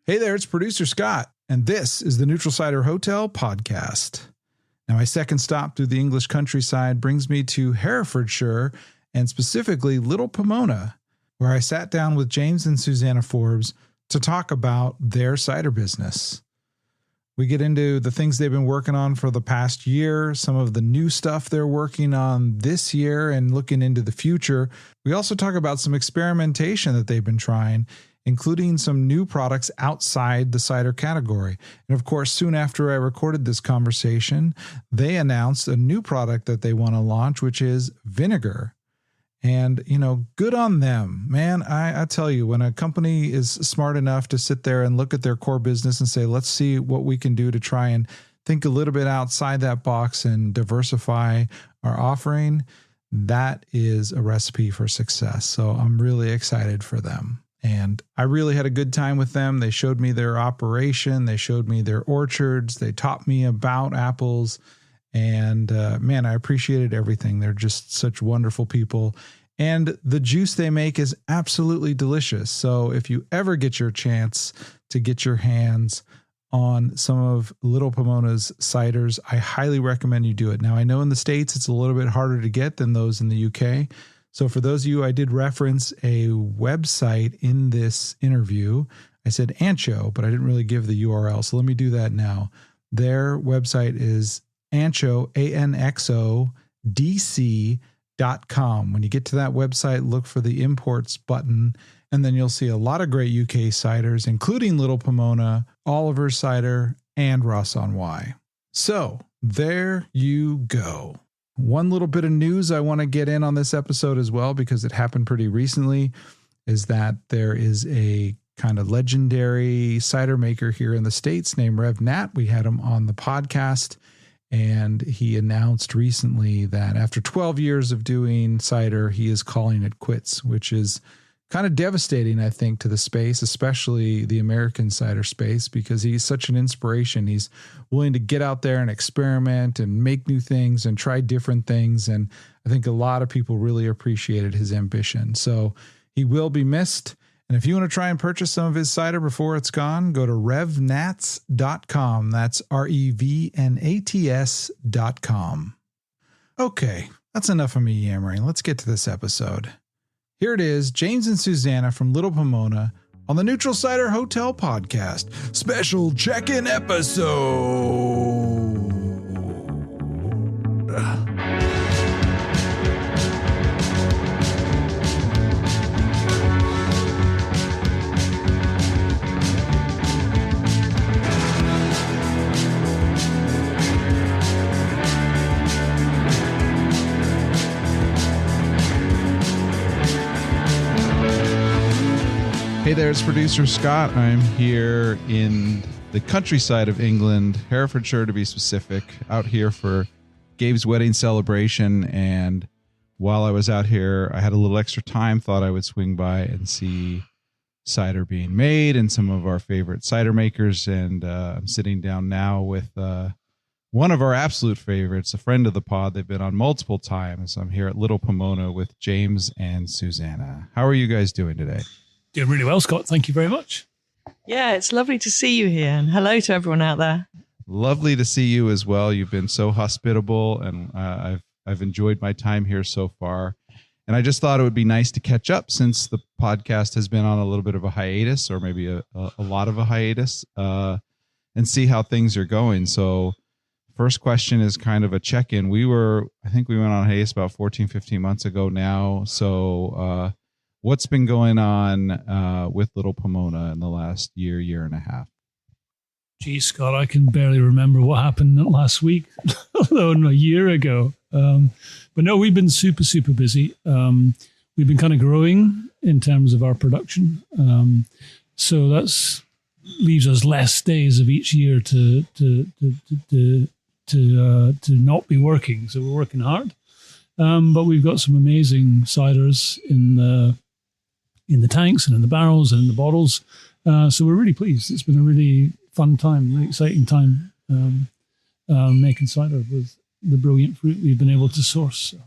Hey there, it's producer Scott, and this is the Neutral Cider Hotel podcast. Now, my second stop through the English countryside brings me to Herefordshire, and specifically Little Pomona, where I sat down with James and Susanna Forbes to talk about their cider business. We get into the things they've been working on for the past year, some of the new stuff they're working on this year and looking into the future. We also talk about some experimentation that they've been trying, including some new products outside the cider category. And of course, soon after I recorded this conversation, they announced a new product that they want to launch, which is vinegar. And, good on them, man. I tell you, when a company is smart enough to sit there and look at their core business and say, let's see what we can do to try and think a little bit outside that box and diversify our offering, that is a recipe for success. So I'm really excited for them. And I really had a good time with them. They showed me their operation. They showed me their orchards. They taught me about apples. And man, I appreciated everything. They're just such wonderful people. And the juice they make is absolutely delicious. So if you ever get your chance to get your hands on some of Little Pomona's ciders, I highly recommend you do it. Now, I know in the States it's a little bit harder to get than those in the UK. So for those of you, I did reference a website in this interview. I said Ancho, but I didn't really give the URL. So let me do that now. Their website is Ancho, ANXODC.com. When you get to that website, look for the imports button, and then you'll see a lot of great UK ciders, including Little Pomona, Oliver's Cider, and Ross on Wye. So there you go. One little bit of news I want to get in on this episode as well, because it happened pretty recently, is that there is a kind of legendary cider maker here in the States named Rev Nat. We had him on the podcast, and he announced recently that after 12 years of doing cider, he is calling it quits, which is kind of devastating, I think, to the space, especially the American cider space, because he's such an inspiration. He's willing to get out there and experiment and make new things and try different things. And I think a lot of people really appreciated his ambition. So he will be missed. And if you want to try and purchase some of his cider before it's gone, go to revnats.com. That's REVNATS.com. Okay, that's enough of me yammering. Let's get to this episode. Here it is, James and Susanna from Little Pomona on the Neutral Cider Hotel podcast. Special check-in episode. Hey there, it's producer Scott. I'm here in the countryside of England, Herefordshire to be specific, out here for Gabe's wedding celebration. And while I was out here, I had a little extra time, thought I would swing by and see cider being made and some of our favorite cider makers. And I'm sitting down now with one of our absolute favorites, a friend of the pod. They've been on multiple times. I'm here at Little Pomona with James and Susanna. How are you guys doing today? Doing really well, Scott. Thank you very much. Yeah, it's lovely to see you here, and hello to everyone out there. Lovely to see you as well. You've been so hospitable, and I've enjoyed my time here so far. And I just thought it would be nice to catch up since the podcast has been on a little bit of a hiatus, or maybe a lot of a hiatus, and see how things are going. So first question is kind of a check-in. I think we went on hiatus about 14, 15 months ago now. So what's been going on with Little Pomona in the last year and a half? Gee, Scott, I can barely remember what happened last week, alone a year ago. But no, we've been super, super busy. We've been kind of growing in terms of our production. So that's leaves us less days of each year to not be working. So we're working hard. But we've got some amazing ciders in the tanks and in the barrels and in the bottles. So we're really pleased. It's been a really fun time, really exciting time making cider with the brilliant fruit we've been able to source. So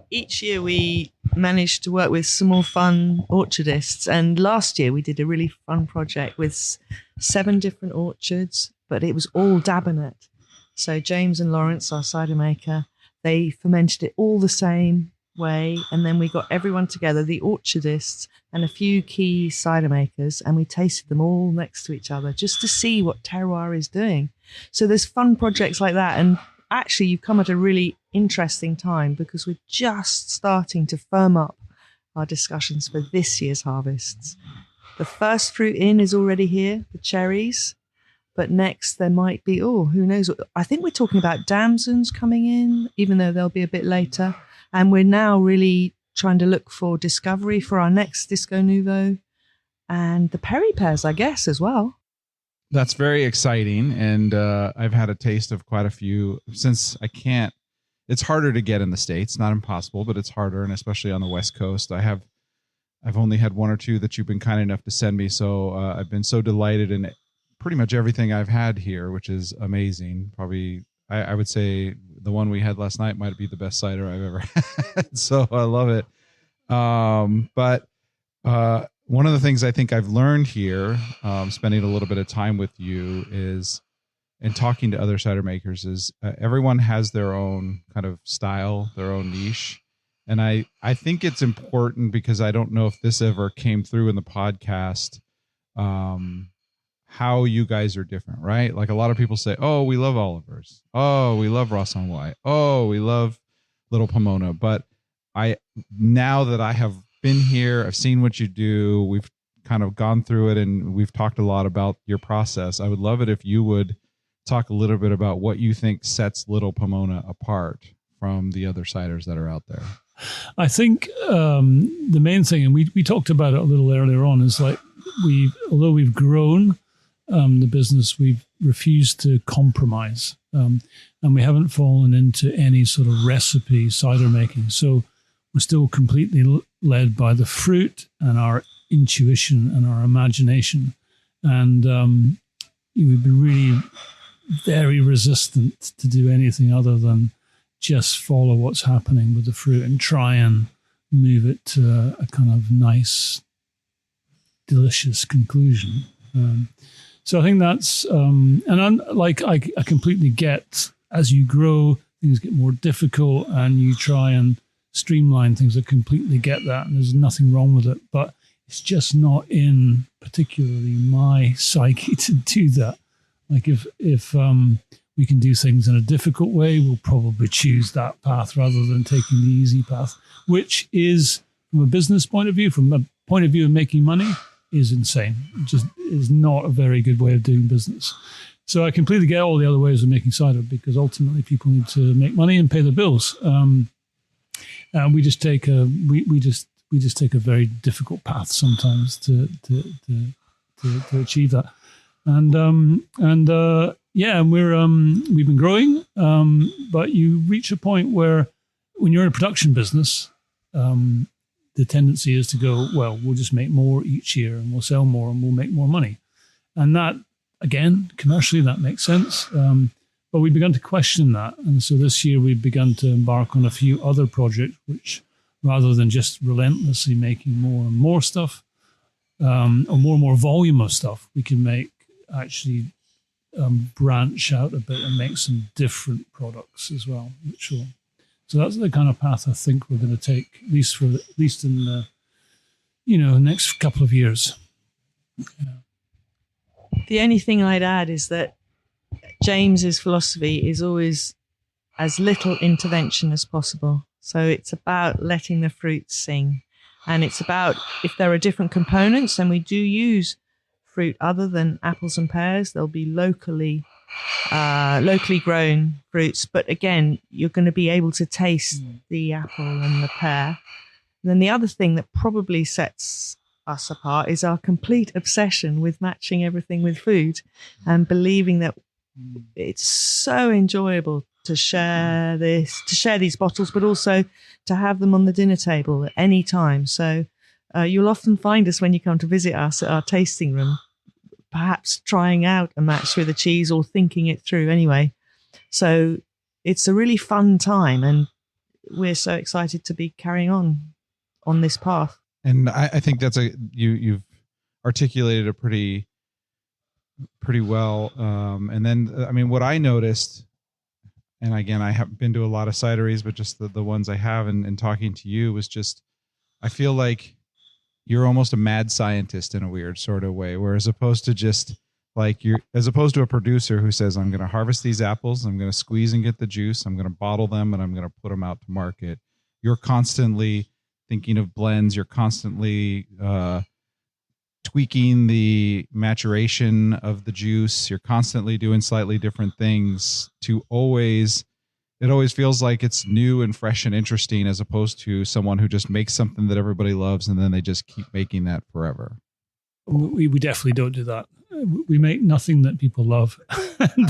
Each year we manage to work with some more fun orchardists. And last year we did a really fun project with 7 different orchards, but it was all Dabinet. So James and Lawrence, our cider maker, they fermented it all the same way. And then we got everyone together, the orchardists and a few key cider makers, and we tasted them all next to each other just to see what terroir is doing. So there's fun projects like that. And actually, you've come at a really interesting time because we're just starting to firm up our discussions for this year's harvests. The first fruit in is already here, the cherries. But next there might be, who knows? I think we're talking about damsons coming in, even though they'll be a bit later. And we're now really trying to look for discovery for our next Disco Nouveau and the Perry pears, I guess, as well. That's very exciting. And I've had a taste of quite a few since it's harder to get in the States, not impossible, but it's harder. And especially on the West Coast, I've only had 1 or 2 that you've been kind enough to send me. So I've been so delighted in pretty much everything I've had here, which is amazing. Probably, I would say the one we had last night might be the best cider I've ever had. So I love it. But one of the things I think I've learned here, spending a little bit of time with you and talking to other cider makers is everyone has their own kind of style, their own niche. And I think it's important because I don't know if this ever came through in the podcast, how you guys are different, right? Like a lot of people say, oh, we love Oliver's. Oh, we love Ross on White. Oh, we love Little Pomona. But now that I have been here, I've seen what you do. We've kind of gone through it and we've talked a lot about your process. I would love it if you would talk a little bit about what you think sets Little Pomona apart from the other ciders that are out there. I think the main thing, and we talked about it a little earlier on, is like although we've grown the business, we've refused to compromise, and we haven't fallen into any sort of recipe cider making. So we're still completely led by the fruit and our intuition and our imagination, and we've been really very resistant to do anything other than just follow what's happening with the fruit and try and move it to a kind of nice, delicious conclusion. So I think that's, I completely get, as you grow, things get more difficult and you try and streamline things. I completely get that, and there's nothing wrong with it, but it's just not in particularly my psyche to do that. Like if we can do things in a difficult way, we'll probably choose that path rather than taking the easy path, which is, from a business point of view, from a point of view of making money, is insane. It just is not a very good way of doing business. So I completely get all the other ways of making cider because ultimately people need to make money and pay their bills. And we just take a very difficult path sometimes to achieve that. We've been growing, but you reach a point where when you're in a production business, the tendency is to go, well, we'll just make more each year and we'll sell more and we'll make more money. And that, again, commercially, that makes sense. But we've begun to question that. And so this year we've begun to embark on a few other projects, which rather than just relentlessly making more and more stuff, or more and more volume of stuff, we can actually branch out a bit and make some different products as well. So that's the kind of path I think we're going to take, at least in the next couple of years. Yeah. The only thing I'd add is that James's philosophy is always as little intervention as possible. So it's about letting the fruits sing, and it's about if there are different components, and we do use fruit other than apples and pears. There'll be locally grown fruits, but again, you're going to be able to taste the apple and the pear. And then the other thing that probably sets us apart is our complete obsession with matching everything with food and believing that it's so enjoyable to share these bottles, but also to have them on the dinner table at any time. So you'll often find us when you come to visit us at our tasting room, perhaps trying out a match with a cheese or thinking it through anyway. So it's a really fun time. And we're so excited to be carrying on this path. And I think that's you've articulated it pretty well. And then, I mean, what I noticed, and again, I haven't been to a lot of cideries, but just the ones I have and talking to you was just, I feel like you're almost a mad scientist in a weird sort of way, where as opposed to just like as opposed to a producer who says, I'm going to harvest these apples, I'm going to squeeze and get the juice, I'm going to bottle them, and I'm going to put them out to market. You're constantly thinking of blends. You're constantly tweaking the maturation of the juice. You're constantly doing slightly different things to always, it always feels like it's new and fresh and interesting, as opposed to someone who just makes something that everybody loves and then they just keep making that forever. We definitely don't do that. We make nothing that people love. and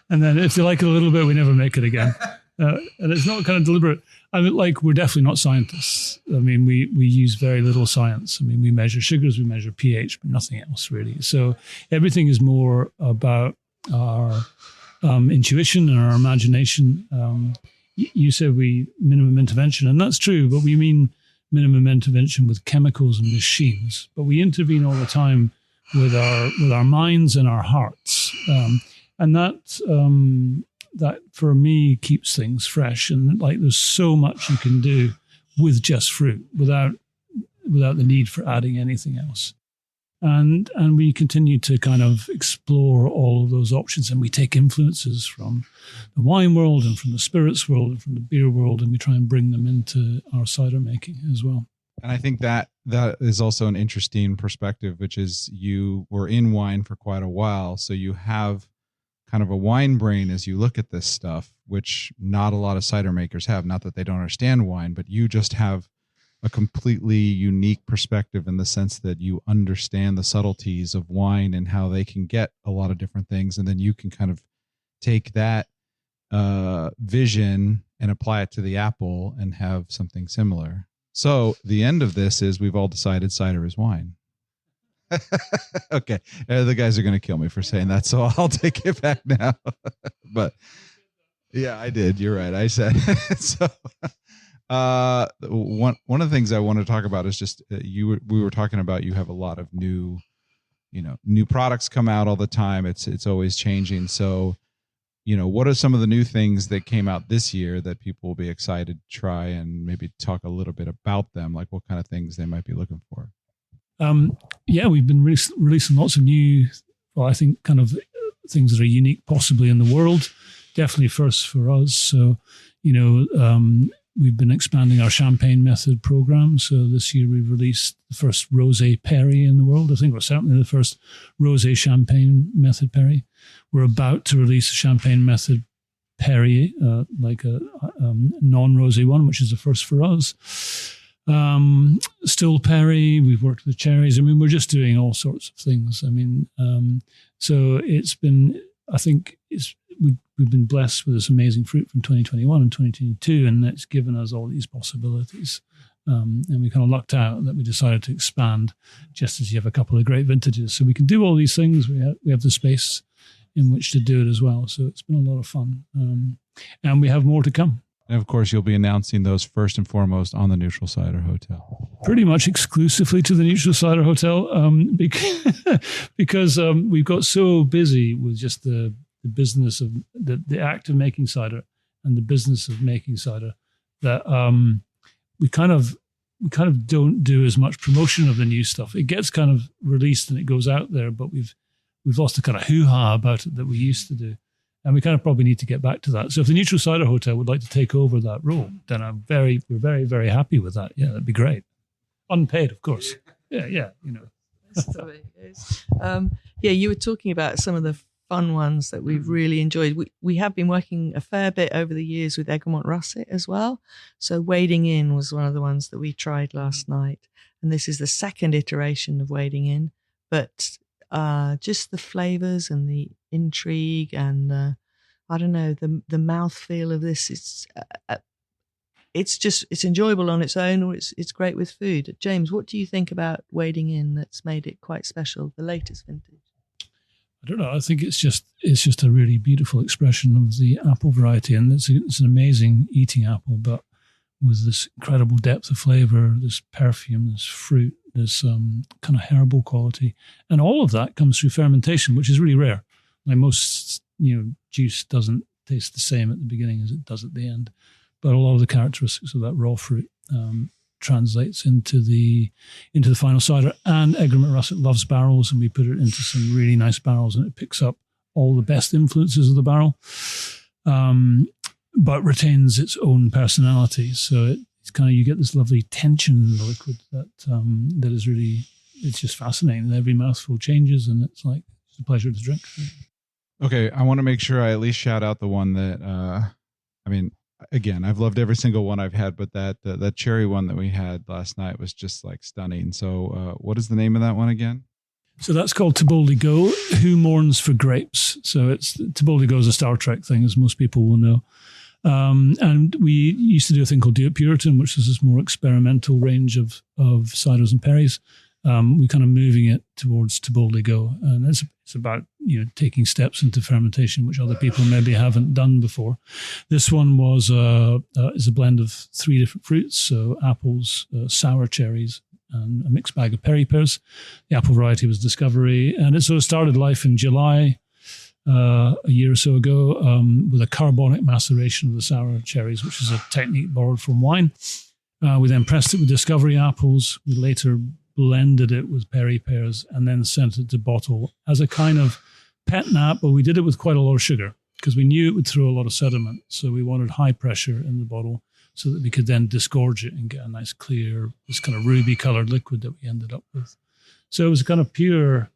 then if they like it a little bit, we never make it again. And it's not kind of deliberate. I mean, like, we're definitely not scientists. I mean, we use very little science. I mean, we measure sugars, we measure pH, but nothing else really. So everything is more about our intuition and our imagination. You said minimum intervention, and that's true, but we mean minimum intervention with chemicals and machines. But we intervene all the time with our minds and our hearts, and that for me keeps things fresh. And like, there's so much you can do with just fruit without the need for adding anything else. And we continue to kind of explore all of those options, and we take influences from the wine world and from the spirits world and from the beer world, and we try and bring them into our cider making as well. And I think that is also an interesting perspective, which is you were in wine for quite a while, so you have kind of a wine brain as you look at this stuff, which not a lot of cider makers have. Not that they don't understand wine, but you just have a completely unique perspective in the sense that you understand the subtleties of wine and how they can get a lot of different things. And then you can kind of take that vision and apply it to the apple and have something similar. So the end of this is we've all decided cider is wine. Okay. The guys are going to kill me for saying that, so I'll take it back now. But yeah, I did. You're right. I said so. One of the things I want to talk about is just we were talking about, you have a lot of new products come out all the time. It's always changing. So, what are some of the new things that came out this year that people will be excited to try, and maybe talk a little bit about them, like what kind of things they might be looking for? Yeah, we've been releasing lots of new, well, I think kind of things that are unique possibly in the world, definitely first for us. So, we've been expanding our champagne method program. So this year we've released the first rosé perry in the world. I think we're certainly the first rosé champagne method perry. We're about to release a champagne method perry, like a non-rosé one, which is the first for us. Still perry, we've worked with cherries. I mean, we're just doing all sorts of things. I mean, so it's been, I think we've been blessed with this amazing fruit from 2021 and 2022, and it's given us all these possibilities. And we kind of lucked out that we decided to expand just as you have a couple of great vintages. So we can do all these things. We have the space in which to do it as well. So it's been a lot of fun. And we have more to come. And of course, you'll be announcing those first and foremost on the Neutral Cider Hotel. Pretty much exclusively to the Neutral Cider Hotel, because we've got so busy with just the business of the act of making cider and the business of making cider that we kind of don't do as much promotion of the new stuff. It gets kind of released and it goes out there, but we've lost the kind of hoo-ha about it that we used to do. And we kind of probably need to get back to that. So if the Neutral Cider Hotel would like to take over that role, then we're very, very happy with that. Yeah, that'd be great. Unpaid, of course. Yeah. That's the way it goes. Yeah, you were talking about some of the fun ones that we've really enjoyed. We have been working a fair bit over the years with Egremont Russet as well. So Wading In was one of the ones that we tried last night. And this is the second iteration of Wading In. But just the flavours and the intrigue and I don't know, the mouthfeel of this, it's enjoyable on its own, or it's great with food. James, what do you think about Wading In that's made it quite special, the latest vintage? I don't know. I think it's just a really beautiful expression of the apple variety, and it's an amazing eating apple. But with this incredible depth of flavor, this perfume, this fruit, this kind of herbal quality. And all of that comes through fermentation, which is really rare. Like most, juice doesn't taste the same at the beginning as it does at the end. But a lot of the characteristics of that raw fruit translates into the final cider. And Egram Russet loves barrels, and we put it into some really nice barrels, and it picks up all the best influences of the barrel, but retains its own personality. So it's kind of, you get this lovely tension in the liquid that is really, it's just fascinating. Every mouthful changes, and it's like, it's a pleasure to drink. Okay, I want to make sure I at least shout out the one that, again, I've loved every single one I've had, but that cherry one that we had last night was just like stunning. So what is the name of that one again? So that's called Tiboldi Go, Who Mourns for Grapes. So Tiboldi Go is a Star Trek thing, as most people will know. And we used to do a thing called Do It Puritan, which is this more experimental range of ciders and perries. We're kind of moving it towards Tiboldi Go. And it's about, taking steps into fermentation, which other people maybe haven't done before. This one is a blend of 3 different fruits, so apples, sour cherries, and a mixed bag of perry pears. The apple variety was Discovery, and it sort of started life in July a year or so ago with a carbonic maceration of the sour cherries, which is a technique borrowed from wine. We then pressed it with Discovery apples. We later blended it with perry pears and then sent it to bottle as a kind of pet nap, but we did it with quite a lot of sugar because we knew it would throw a lot of sediment. So we wanted high pressure in the bottle so that we could then disgorge it and get a nice clear, this kind of ruby colored liquid that we ended up with. So it was a kind of pure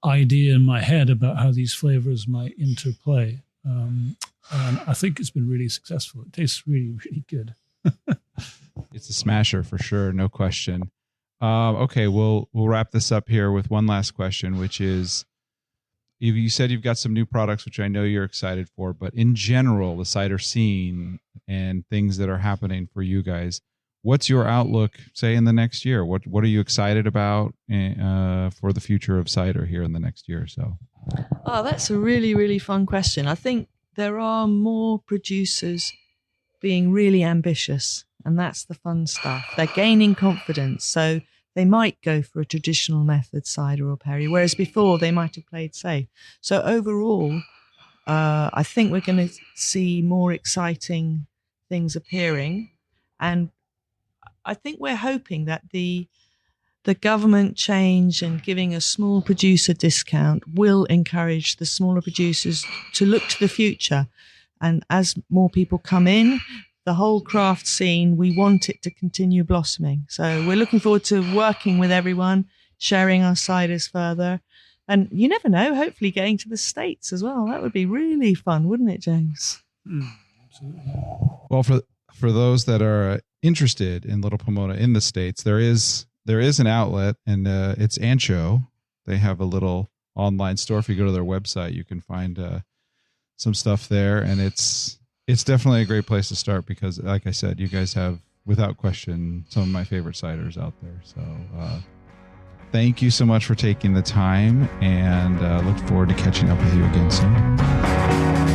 idea in my head about how these flavors might interplay. And I think it's been really successful. It tastes really, really good. It's a smasher for sure. No question. Okay, we'll wrap this up here with one last question, which is, you said you've got some new products, which I know you're excited for, but in general, the cider scene and things that are happening for you guys, what's your outlook, say, in the next year? What are you excited about for the future of cider here in the next year or so? Oh, that's a really, really fun question. I think there are more producers being really ambitious, and that's the fun stuff. They're gaining confidence, so they might go for a traditional method, cider or perry, whereas before they might have played safe. So overall, I think we're going to see more exciting things appearing, and I think we're hoping that the government change and giving a small producer discount will encourage the smaller producers to look to the future. And as more people come in, the whole craft scene, we want it to continue blossoming. So we're looking forward to working with everyone, sharing our ciders further. And you never know, hopefully getting to the States as well. That would be really fun, wouldn't it, James? Absolutely. Well, for those that are interested in Little Pomona in the States, there is an outlet, and it's Ancho. They have a little online store. If you go to their website, you can find some stuff there, and it's definitely a great place to start because, like I said, you guys have, without question, some of my favorite ciders out there. So thank you so much for taking the time, and look forward to catching up with you again soon.